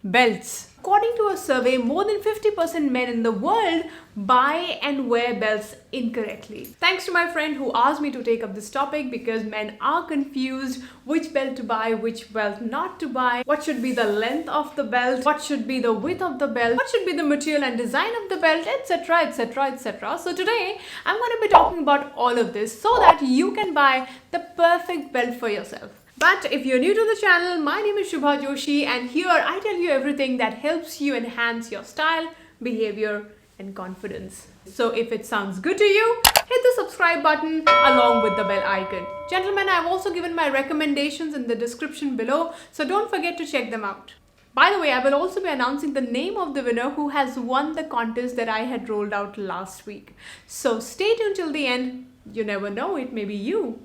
Belts. According to a survey, more than 50% men in the world buy and wear belts incorrectly. Thanks to my friend who asked me to take up this topic because men are confused which belt to buy, which belt not to buy, what should be the length of the belt, what should be the width of the belt, what should be the material and design of the belt, etc, etc, etc. So today I'm going to be talking about all of this so that you can buy the perfect belt for yourself. But if you're new to the channel, my name is Shubha Joshi and here I tell you everything that helps you enhance your style, behavior and confidence. So if it sounds good to you, hit the subscribe button along with the bell icon. Gentlemen, I've also given my recommendations in the description below, so don't forget to check them out. By the way, I will also be announcing the name of the winner who has won the contest that I had rolled out last week. So stay tuned till the end. You never know, it may be you.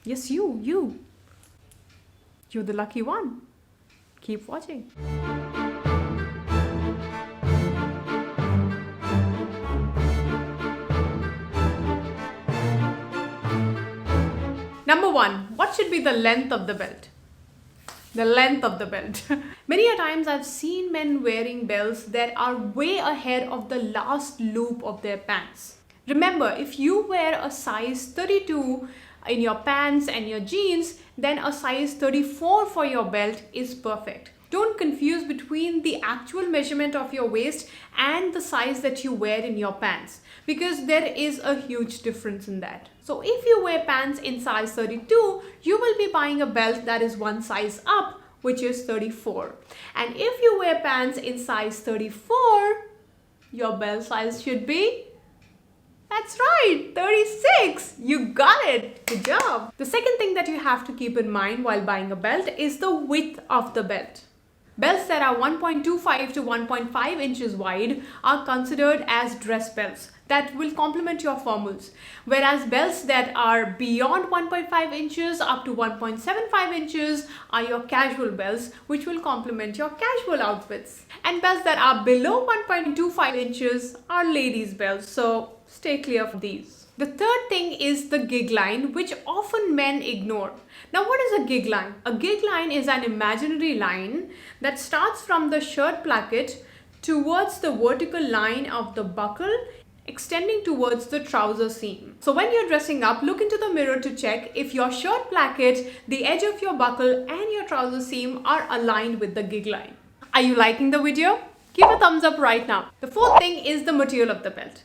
Yes, you. You're the lucky one. Keep watching. Number one, what should be the length of the belt? The length of the belt. Many a times I've seen men wearing belts that are way ahead of the last loop of their pants. Remember, if you wear a size 32 in your pants and your jeans, then a size 34 for your belt is perfect. Don't confuse between the actual measurement of your waist and the size that you wear in your pants, because there is a huge difference in that. So if you wear pants in size 32, you will be buying a belt that is one size up, which is 34. And if you wear pants in size 34, your belt size should be, that's right, 36. You got it. Good job. The second thing that you have to keep in mind while buying a belt is the width of the belt. Belts that are 1.25 to 1.5 inches wide are considered as dress belts that will complement your formals, whereas belts that are beyond 1.5 inches up to 1.75 inches are your casual belts, which will complement your casual outfits. And belts that are below 1.25 inches are ladies' belts, so stay clear of these. The third thing is the gig line, which often men ignore. Now, what is a gig line? A gig line is an imaginary line that starts from the shirt placket towards the vertical line of the buckle, extending towards the trouser seam. So when you're dressing up, look into the mirror to check if your shirt placket, the edge of your buckle and your trouser seam are aligned with the gig line. Are you liking the video? Give a thumbs up right now. The fourth thing is the material of the belt.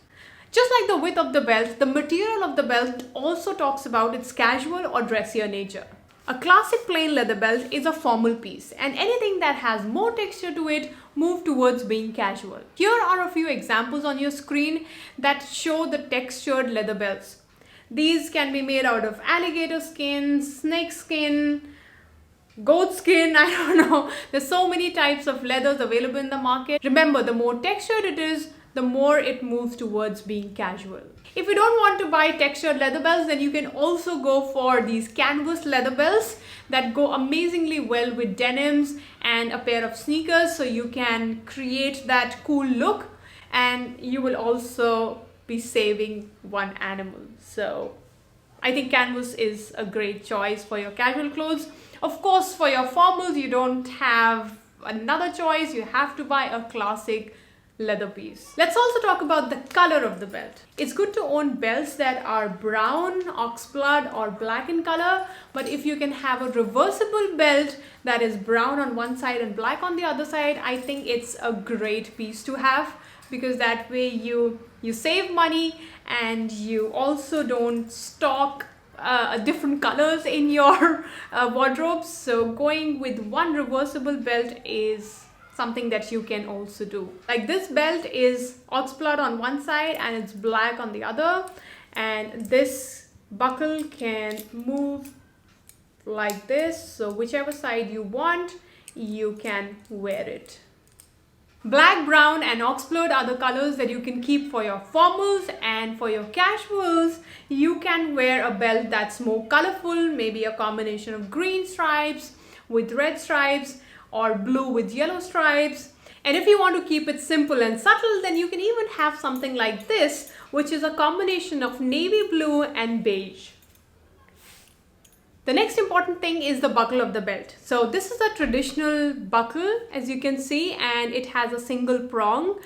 Just like the width of the belt, the material of the belt also talks about its casual or dressier nature. A classic plain leather belt is a formal piece, and anything that has more texture to it move towards being casual. Here are a few examples on your screen that show the textured leather belts. These can be made out of alligator skin, snake skin, goat skin, I don't know. There's so many types of leathers available in the market. Remember, the more textured it is, the more it moves towards being casual. If you don't want to buy textured leather belts, then you can also go for these canvas leather belts that go amazingly well with denims and a pair of sneakers, so you can create that cool look and you will also be saving one animal. So I think canvas is a great choice for your casual clothes. Of course, for your formals, you don't have another choice. You have to buy a classic leather piece. Let's also talk about the color of the belt. It's good to own belts that are brown, oxblood or black in color, but if you can have a reversible belt that is brown on one side and black on the other side, I think it's a great piece to have, because that way you save money and you also don't stock different colors in your wardrobe. So going with one reversible belt is something that you can also do. Like this belt is oxblood on one side and it's black on the other, and this buckle can move like this, so whichever side you want, you can wear it. Black, brown and oxblood are the colors that you can keep for your formals, and for your casuals, you can wear a belt that's more colorful, maybe a combination of green stripes with red stripes or blue with yellow stripes. And if you want to keep it simple and subtle, then you can even have something like this, which is a combination of navy blue and beige. The next important thing is the buckle of the belt. So this is a traditional buckle, as you can see, and it has a single prong.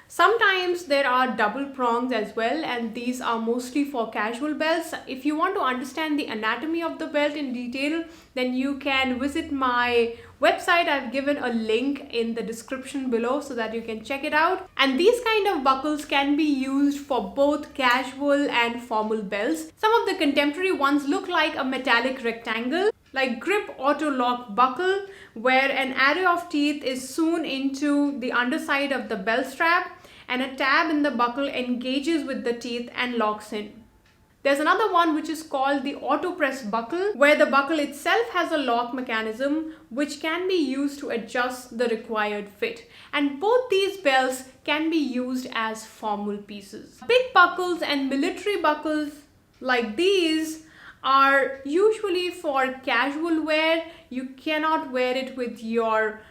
Sometimes there are double prongs as well, and these are mostly for casual belts. If you want to understand the anatomy of the belt in detail, then you can visit my website. I've given a link in the description below so that you can check it out. And these kind of buckles can be used for both casual and formal belts. Some of the contemporary ones look like a metallic rectangle, like grip auto lock buckle, where an array of teeth is sewn into the underside of the belt strap, and a tab in the buckle engages with the teeth and locks in. There's another one which is called the auto press buckle, where the buckle itself has a lock mechanism which can be used to adjust the required fit. And both these belts can be used as formal pieces. Big buckles and military buckles like these are usually for casual wear. You cannot wear it with your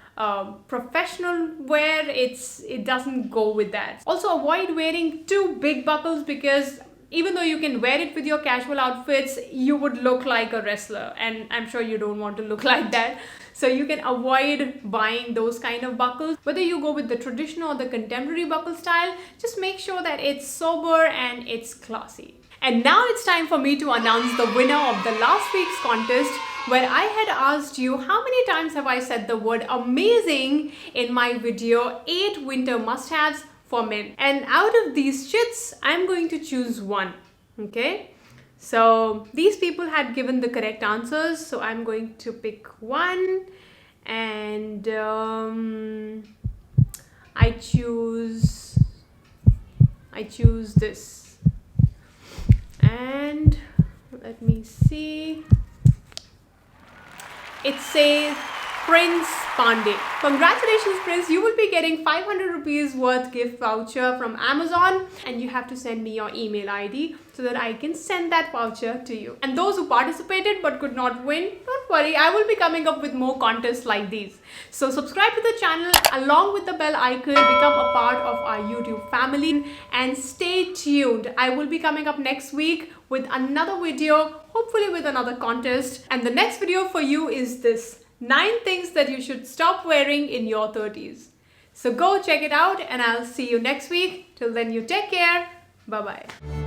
professional wear. It doesn't go with that. Also, avoid wearing too big buckles, because even though you can wear it with your casual outfits, you would look like a wrestler, and I'm sure you don't want to look like that. So you can avoid buying those kind of buckles. Whether you go with the traditional or the contemporary buckle style, just make sure that it's sober and it's classy. And now it's time for me to announce the winner of the last week's contest, where I had asked you how many times have I said the word amazing in my video 8 winter must-haves for men. And out of these chits, I'm going to choose one. Okay, so these people had given the correct answers, so I'm going to pick one, and I choose this. And let me see, it says Prince Pandey. Congratulations, Prince. You will be getting 500 rupees worth gift voucher from Amazon, and you have to send me your email ID so that I can send that voucher to you. And those who participated but could not win, don't worry, I will be coming up with more contests like these. So subscribe to the channel along with the bell icon, become a part of our YouTube family, and stay tuned. I will be coming up next week with another video, hopefully with another contest. And the next video for you is this: 9 things that you should stop wearing in your 30s. So go check it out, and I'll see you next week. Till then, you take care. Bye-bye.